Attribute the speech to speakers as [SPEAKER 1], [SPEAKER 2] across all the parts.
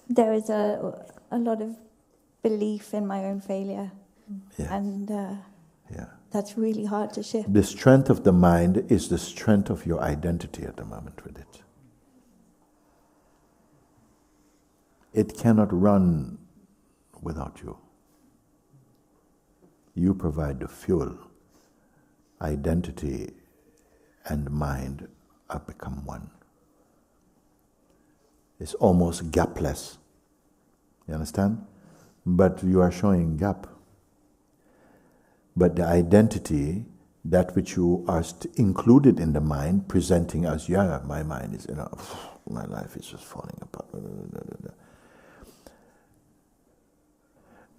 [SPEAKER 1] there is a lot of belief in my own failure, and that's really hard to shift.
[SPEAKER 2] The strength of the mind is the strength of your identity at the moment with it. It cannot run without you. You provide the fuel. Identity and mind have become one. It's almost gapless. You understand? But you are showing gap. But the identity, that which you are included in the mind, presenting as, my mind is, my life is just falling apart.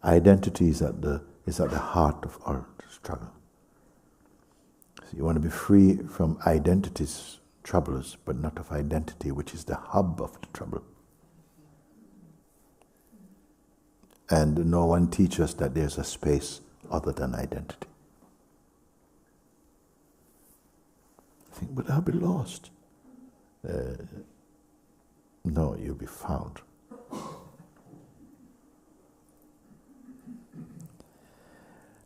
[SPEAKER 2] Identity is at the heart of our struggle. So you want to be free from identity's troubles, but not of identity, which is the hub of the trouble. And no one teaches us that there's a space other than identity. I think, but I'll be lost. No, you'll be found.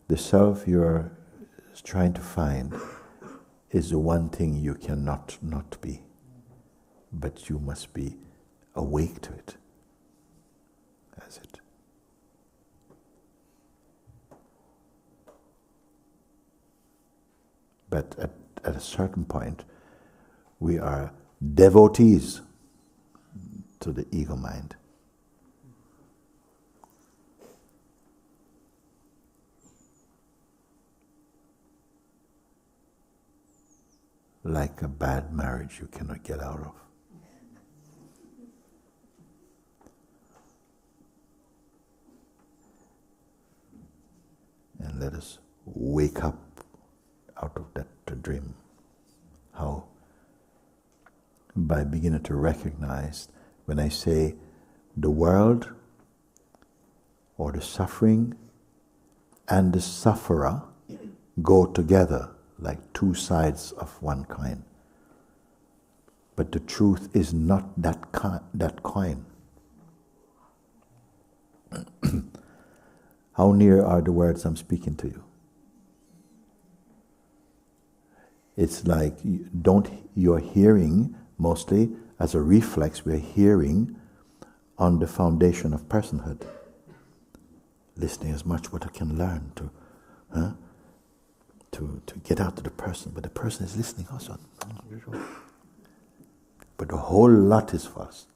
[SPEAKER 2] The self you're trying to find is the one thing you cannot not be, but you must be awake to it as it. But at a certain point, we are devotees to the ego mind. Like a bad marriage you cannot get out of. And let us wake up out of that dream. How? By beginning to recognize, when I say the world or the suffering and the sufferer go together like two sides of one coin. But the truth is not that coin. How near are the words I'm speaking to you? It's like you're hearing, mostly as a reflex, we're hearing on the foundation of personhood. Listening as much what I can learn to get out to the person, but the person is listening also. But the whole lot is false.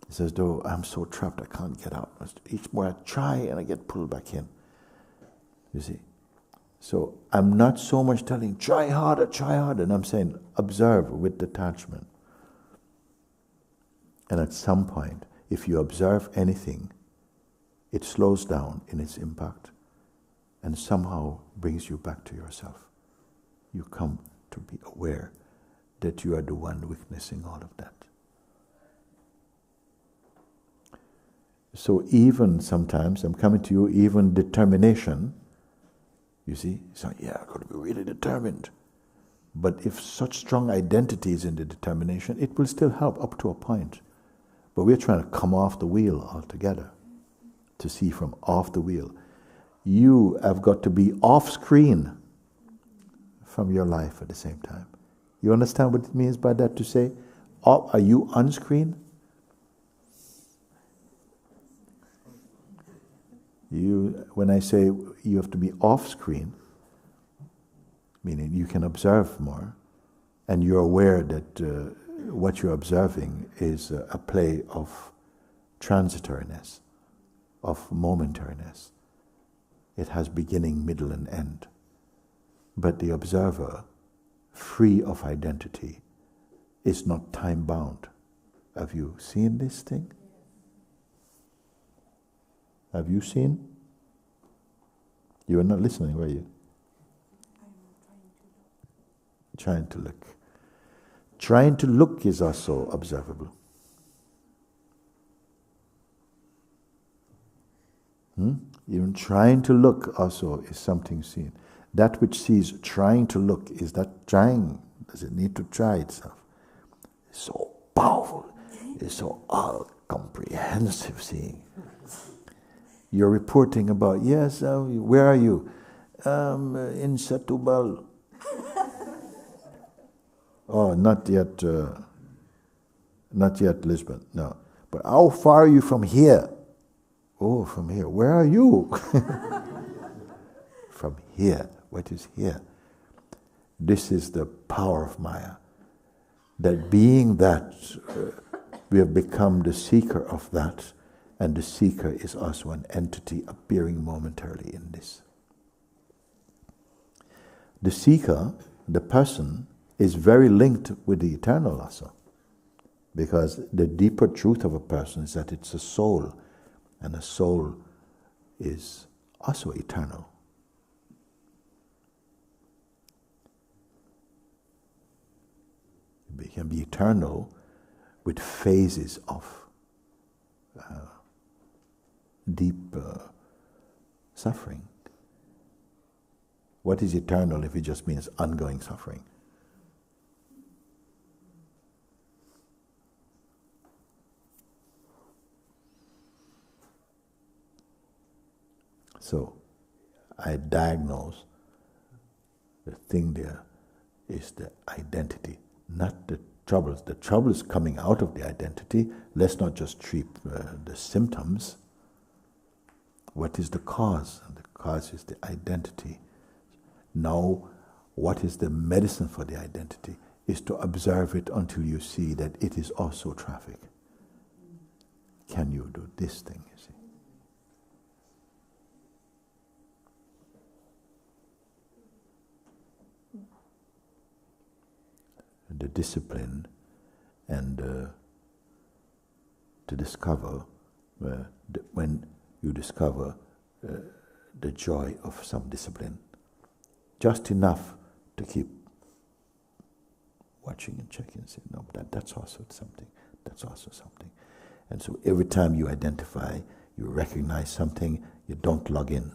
[SPEAKER 2] It's as though I'm so trapped I can't get out. Each more I try and I get pulled back in. You see? So I'm not so much telling, try harder, and I'm saying, observe with detachment. And at some point, if you observe anything, it slows down in its impact and somehow brings you back to yourself. You come to be aware that you are the one witnessing all of that. So even sometimes, I'm coming to you, even determination, you see, so I've got to be really determined. But if such strong identity is in the determination, it will still help up to a point. But we're trying to come off the wheel altogether, to see from off the wheel. You have got to be off screen from your life at the same time. You understand what it means by that, to say, are you on screen? When I say you have to be off screen, meaning you can observe more, and you're aware that what you're observing is a play of transitoriness, of momentariness. It has beginning, middle, and end. But the observer, free of identity, is not time-bound. Have you seen this thing? Have you seen? You were not listening, were you? Trying to look. Trying to look is also observable. Even trying to look also is something seen. That which sees trying to look, is that trying? Does it need to try itself? So powerful. It's so all-comprehensive seeing. You're reporting about, yes, where are you? In Setúbal. Oh, not yet Lisbon, no. But how far are you from here? Oh, from here. Where are you? From here. What is here? This is the power of Maya. That being that, we have become the seeker of that, and the seeker is also an entity appearing momentarily in this. The seeker, the person, is very linked with the eternal also. Because the deeper truth of a person is that it's a soul, and a soul is also eternal. It can be eternal with phases of deep suffering. What is eternal if it just means ongoing suffering? So, I diagnose the thing there is the identity, not the troubles. The trouble is coming out of the identity. Let's not just treat the symptoms. What is the cause? And the cause is the identity. Now, what is the medicine for the identity? Is to observe it until you see that it is also traffic. Can you do this thing, you see? The discipline and to discover when you discover the joy of some discipline, just enough to keep watching and checking and saying, no, that's also something, that's also something. And so every time you identify, you recognize something, you don't log in.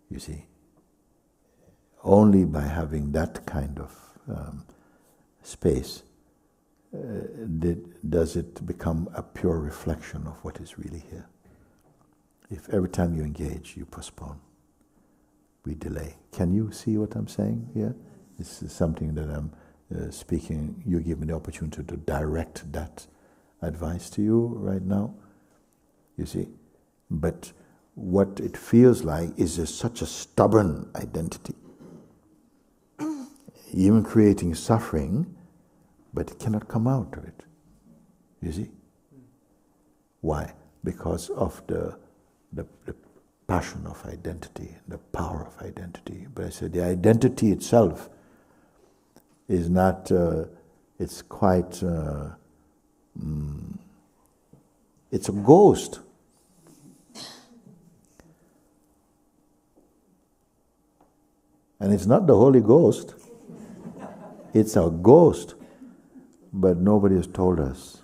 [SPEAKER 2] You see? Only by having that kind of space does it become a pure reflection of what is really here. If every time you engage, you postpone, we delay. Can you see what I'm saying here? This is something that I'm speaking. You give me the opportunity to direct that advice to you right now. You see? But what it feels like is such a stubborn identity. Even creating suffering, but it cannot come out of it. You see? Why? Because of the passion of identity, the power of identity. But I said the identity itself is not, it's quite, it's a ghost. And it's not the Holy Ghost. It's a ghost, but nobody has told us.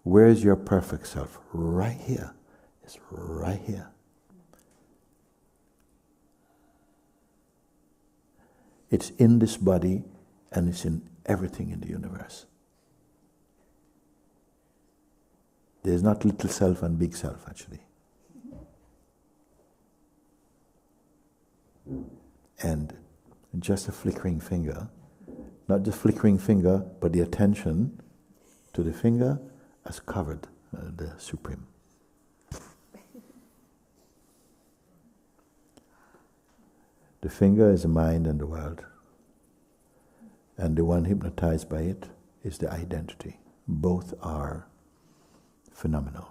[SPEAKER 2] Where is your perfect self? Right here. It's right here. It's in this body and it's in everything in the universe. There's not little self and big self, actually. And just a flickering finger, not just flickering finger, but the attention to the finger has covered the Supreme. The finger is the mind and the world. And the one hypnotized by it is the identity. Both are phenomenal.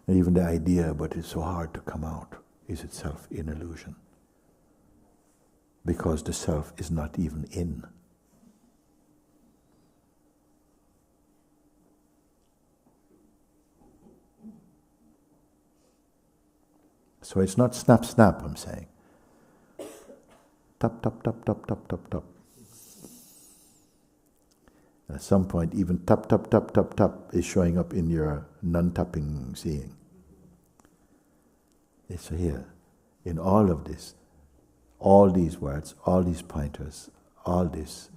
[SPEAKER 2] And even the idea, but it's so hard to come out, is itself an illusion. Because the self is not even in. So it's not snap, snap, I'm saying. Tap, tap, tap, tap, tap, tap, tap. At some point, even tap, tap, tap, tap, tap is showing up in your non-tapping seeing. It's here. In all of this, all these words, all these pointers, all this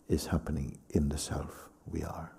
[SPEAKER 2] is happening in the self we are.